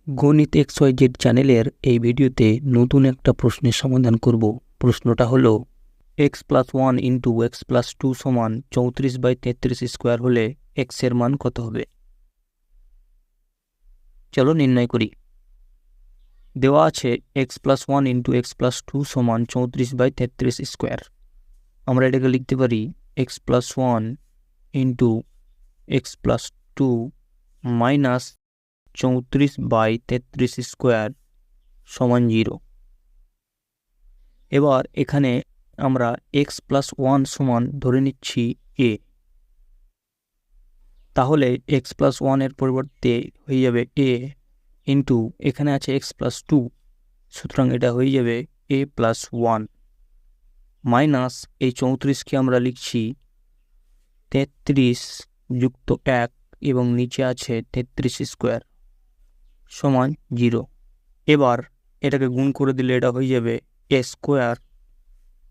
গণিত XYZ চ্যানেলের এই ভিডিওতে নতুন একটা প্রশ্নের সমাধান করব। প্রশ্নটা হলো x+1 × x+2 সমান 34/33 স্কোয়ার হলে x এর মান কত হবে? চলো নির্ণয় করি। দেওয়া আছে x+1 × x+2 সমান 34/33 স্কোয়ার। আমরা এটাকে লিখতে পারি x+1 × x+2 মাইনাস 34/33 স্কোয়ার সমান 0। এবার এখানে আমরা x+1 সমান ধরে নিচ্ছি a, তাহলে x+1 এর পরিবর্তে হয়ে যাবে a ইন্টু এখানে আছে x+2, সুতরাং এটা হয়ে যাবে a+1 মাইনাস এই 34কে আমরা লিখছি 33 যুক্ত 1 এবং নিচে আছে 33 স্কোয়ার সমান 0। এবার এটাকে গুণ করে দিলে এটা হয়ে যাবে a square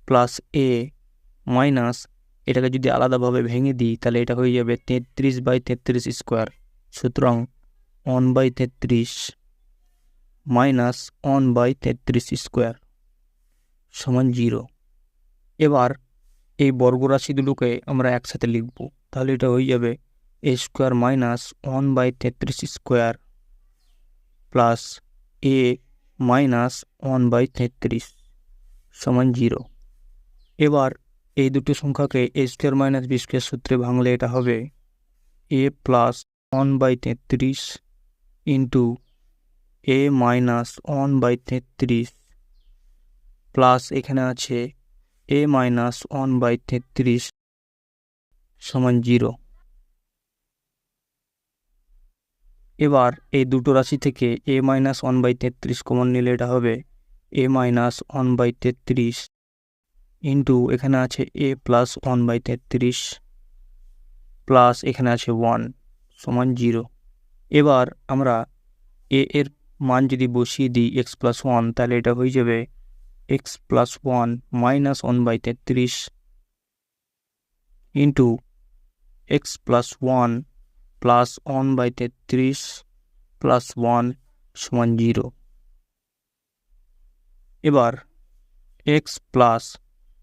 plus a minus এটাকে যদি আলাদাভাবে ভেঙে দিই তাহলে এটা হয়ে যাবে 33/33 স্কোয়ার, সুতরাং 1/33 মাইনাস 1/33 স্কোয়ার সমান 0। এবার এই বর্গরাশিগুলোকে আমরা একসাথে লিখব, তাহলে এটা হয়ে যাবে a square minus 1/33 square plus a minus 1/33 সমান 0। এবার এই দুটো সংখ্যাকে a square minus b square সূত্রে ভাঙলে এটা হবে a plus 1/33 into a minus 1/33 plus এখানে আছে a মাইনাস 1/33 সমান 0। এবার এই দুটো রাশি থেকে a মাইনাস 1/33 কমন নিলে এটা হবে a মাইনাস 1/33 ইন্টু এখানে আছে a প্লাস 1/33 প্লাস এখানে আছে 1 সমান 0। এবার আমরা a এর মান যদি বসিয়ে দিই x+1, তাহলে এটা হয়ে যাবে x+1 minus 1/33 into x+1 plus 1/33 plus 1 সমান 0। এবার x প্লাস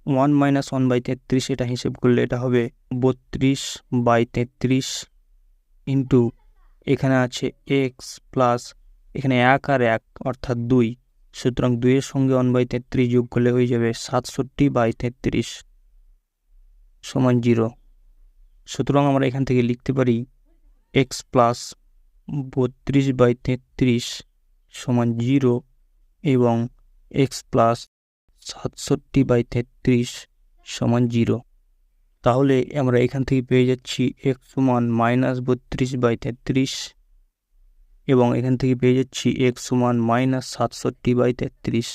1 মাইনাস 1/33 এটা হিসেব করলে এটা হবে 32/33 ইন্টু এখানে আছে x প্লাস এখানে 1 আর 1 অর্থাৎ 2, সুতরাং 2 এর সঙ্গে 1/33 যোগ করলে হয়ে যাবে 67/33 সমান 0। সুতরাং আমরা এখান থেকে লিখতে পারি x প্লাস 32/33 সমান 0 এবং x প্লাস 67/33 সমান 0। তাহলে আমরা এখান থেকে পেয়ে যাচ্ছি x সমান মাইনাস 32/33 এবং এখান থেকে পেয়ে যাচ্ছি x সমান মাইনাস 67/33।